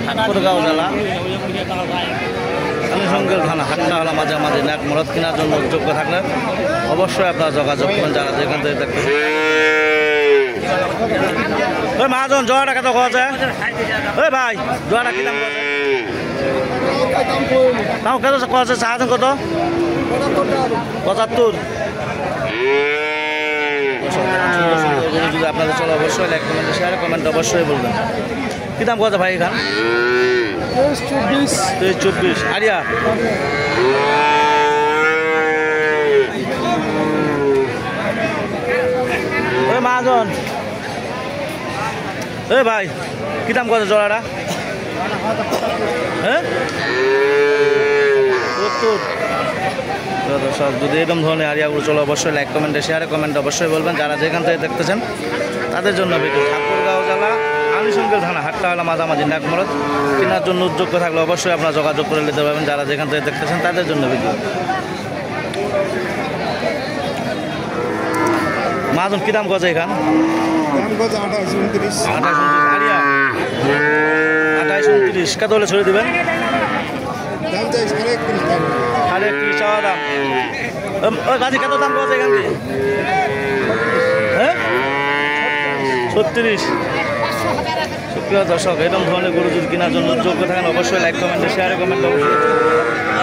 ঠাকুরগাঁও জেলা আলিশঙ্গেল থানা হাট্টাহলা মাঝামাঝি ন্যাক মরদ কেনার জন্য যোগ্য থাকলে অবশ্যই আপনারা যোগাযোগ করবেন যারা যেখান থেকে দেখতে। ওই মহাজন জোয়াটা কত খাওয়া যায়? ওই ভাই জোয়াটা কি দাম দাম কত খাওয়া যায়? চাহাজন কত? 75। যদি আপনাদের চলো অবশ্যই লাইক কমেন্ট শেয়ার কমেন্ট অবশ্যই বলবেন। কি দাম কত ভাই এখান? 24। আরিয়া ওই মহাজন এ ভাই কি দাম কত জোড়াটা? হ্যাঁ 70। দর্শক যদি এরকম ধরনের আরিয়াগুলো চলো অবশ্যই লাইক কমেন্টে শেয়ারে কমেন্ট অবশ্যই বলবেন যারা যেখান থেকে দেখতেছেন তাদের জন্য ভিডিও। ঠাকুরগাঁও জেলা আলিশঙ্গেল থানা হাট্টাহলা মাঝামাঝি ন্যাক মরদ কেনার জন্য উদ্যোগ থাকলে অবশ্যই আপনারা যোগাযোগ করে নিতে পারবেন যারা যেখান থেকে দেখতেছেন তাদের জন্য ভিডিও। মাজন কি দাম কত এখান? 28-29। আরিয়া 28-29 কত হলে ছড়িয়ে দেবেন? 31 চাওয়া দাম। ওই গাছি কত দাম কত এখান থেকে? হ্যাঁ 36। সুপ্রিয় দর্শক এরকম ধরনের গরু যদি কেনার জন্য যোগ্য থাকেন অবশ্যই লাইক কমেন্টে শেয়ারে কমেন্ট অবশ্যই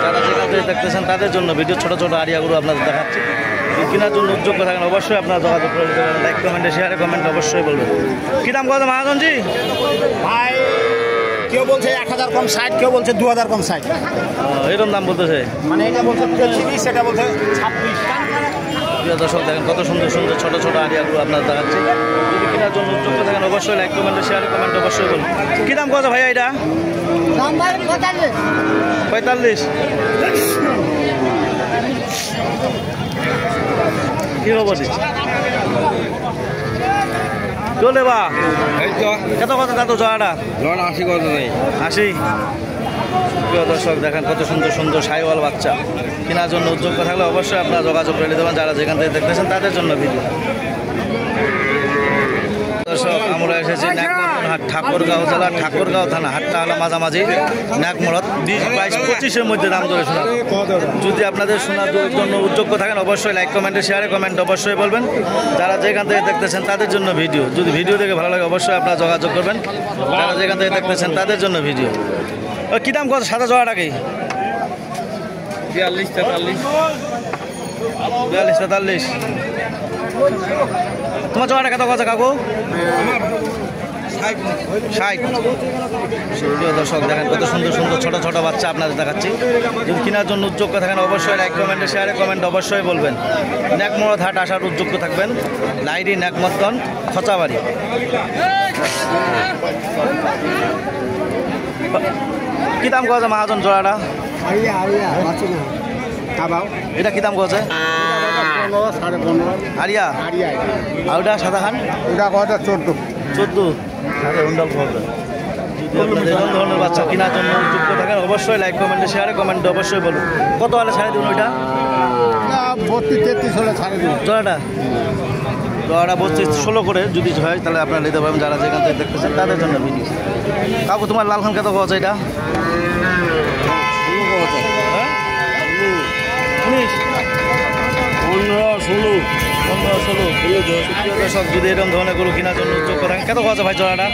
যারা যেখান থেকে দেখতেছেন তাদের জন্য ভিডিও ছোটো ছোটো আরিয়া গরু আপনাদের দেখাচ্ছি। কেনার জন্য যোগ্য থাকেন অবশ্যই আপনারা যোগাযোগ করে দিতে পারেন। লাইক কমেন্টে শেয়ারে কমেন্ট অবশ্যই বলবেন। কী দাম কত মহাজনজি? ভাই কেউ বলছে 1000 কম 60, কেউ বলছে 2000 কম 60। এরকম দাম বলতেছে, মানে এটা বলছে 33, সেটা বলছে 26। প্রিয় দর্শক দেখেন কত সুন্দর সুন্দর ছোটো ছোটো আরিয়াগুলো আপনারা দেখাচ্ছি। যদি কেনার জন্য যোগ্য থাকেন অবশ্যই লাইক কমেন্টে শেয়ারে কমেন্ট অবশ্যই বলুন। কী দাম কত ভাইয়া এটা? 45। কি খবর চলে বা কত কত দাদু জয়াটা? 80 কত নেই 80। প্রিয় দর্শক দেখেন কত সুন্দর সুন্দর সাইওয়াল বাচ্চা কেনার জন্য উদ্যোগ থাকলে অবশ্যই আপনারা যোগাযোগ করে নিতে পারেন যারা যেখান থেকে দেখতেছেন তাদের জন্য ভিডিও। দর্শক আমরা এসেছি ন্যাকমরদ ঠাকুরগাঁও জেলা ঠাকুরগাঁও থানা হাট্টাহলা মাঝামাঝি ন্যাকমরদ 20, 22, 25-এর মধ্যে দাম ধরে শোনা। যদি আপনাদের শোনার জন্য উদ্যোগ থাকেন অবশ্যই লাইক কমেন্টে শেয়ারে কমেন্ট অবশ্যই বলবেন যারা যেখান থেকে দেখতেছেন তাদের জন্য ভিডিও। যদি ভিডিও দেখে ভালো লাগে অবশ্যই আপনারা যোগাযোগ করবেন যারা যেখান থেকে দেখতেছেন তাদের জন্য ভিডিও। কী দাম কত সাদা জোড়াটাকে? 42-43। তোমার জোড়াটা কত কথা কাকু? 60। সুপ্রিয় দর্শক দেখেন কত সুন্দর সুন্দর ছোটো ছোটো বাচ্চা আপনাদের দেখাচ্ছি। যদি কেনার জন্য উদ্যোগ থাকেন অবশ্যই লাইক কমেন্টে শেয়ারে কমেন্ট অবশ্যই বলবেন। ন্যাকমরদ হাট আসার উদ্যোগ থাকবেন। লাইরি ন্যাকমর্দন খচাবাড়ি। কী দাম কছে মহাজন জোড়াটা? এটা কী দাম কছে? 15.5 আরিয়া আর ওটা সাদা খান? ওটা কত 14। যদি এরকম ধরনের বাচ্চা কেনার জন্য যুক্ত থাকেন অবশ্যই লাইক কমেন্টে শেয়ারে কমেন্ট অবশ্যই বলুন। কত হলে ছাড়ে দেবেন ওইটা? 32-33 হলে ছাড়ে দেবেন জোড়াটা 32-16 করে যদি হয় তাহলে আপনারা নিতে পারবেন যারা যেখান থেকে দেখতেছেন তাদের জন্য ভিডিও। কাকু তোমার লাল খান কত পাওয়া যায় এটা? 15-16। যদি এরকম ধরনের গরু কেনার জন্য উদ্যোগ করেন কত পাওয়া যায় ভাই জোড়াটা?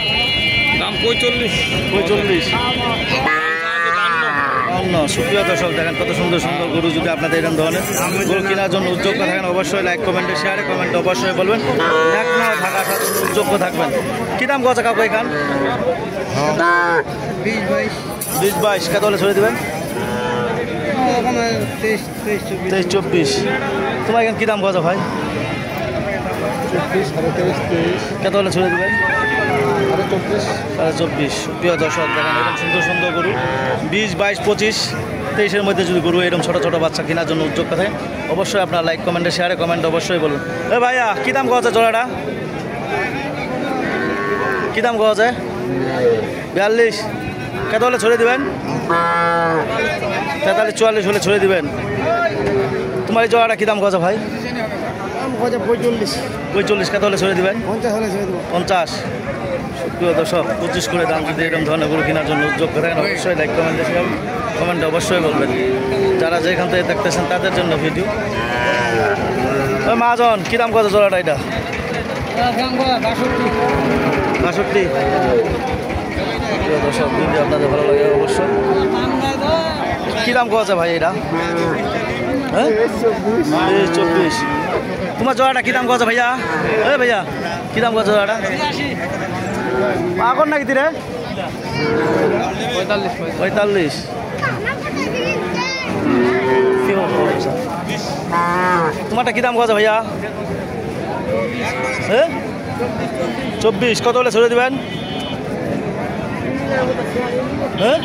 দাম 45। সুপ্রিয় দর্শক দেখেন কত সুন্দর সুন্দর গরু। যদি আপনাদের এরকম ধরনের গরু কেনার জন্য উদ্যোগ থাকেন অবশ্যই লাইক কমেন্টে শেয়ারে কমেন্ট অবশ্যই বলবেন। ঢাকা আসার জন্য উদ্যোগ থাকবেন। কী দাম কত কাকু এখান? 20-22। কত হলে ছড়িয়ে দেবেন? 23-24। তোমার এখানে কী দাম কত ভাই? 24-23। কত হলে ছড়িয়ে দেবেন? 24। প্রিয় দর্শক দেখেন এরকম সুন্দর সুন্দর গরু 20, 22, 25, 23-এর মধ্যে যদি গরু এরকম ছোটো ছোটো বাচ্চা কেনার জন্য উদ্যোগ থাকে অবশ্যই আপনার লাইক কমেন্টে শেয়ারে কমেন্ট অবশ্যই বলুন। এ ভাইয়া কী দাম কত জোড়াটা? কী দাম কত? 42। কত হলে ছড়িয়ে দেবেন? 43-44 হলে ছড়িয়ে দেবেন। তোমার এই জোড়াটা কী দাম কত ভাই? 45। কত হলে ছড়িয়ে দেবেন? 50 হলে ছেড়ে দেবো। 50। প্রিয় দর্শক 25 করে দাম যদি এরকম ধরনের গরু কেনার জন্য উদ্যোগ করেন অবশ্যই লাইক কমেন্টে অবশ্যই বলবেন। যারা যেখান থেকে দেখতেছেন তাদের জন্য ভিডিও। ওই মহাজন কী দাম কত জোড়াটা এটা? 62। প্রিয় দর্শক যদি আপনাদের ভালো লাগে অবশ্যই। কী দাম কত আছে ভাই এটা? হ্যাঁ 24। তোমার জোড়াটা কী দাম কত ভাইয়া? এ ভাইয়া কী দাম কত জোড়াটা? এখন নাকি রে 45। তোমারটা কী দাম কত ভাইয়া? হ্যাঁ 24। কত হলে ছেড়ে দেবেন? হ্যাঁ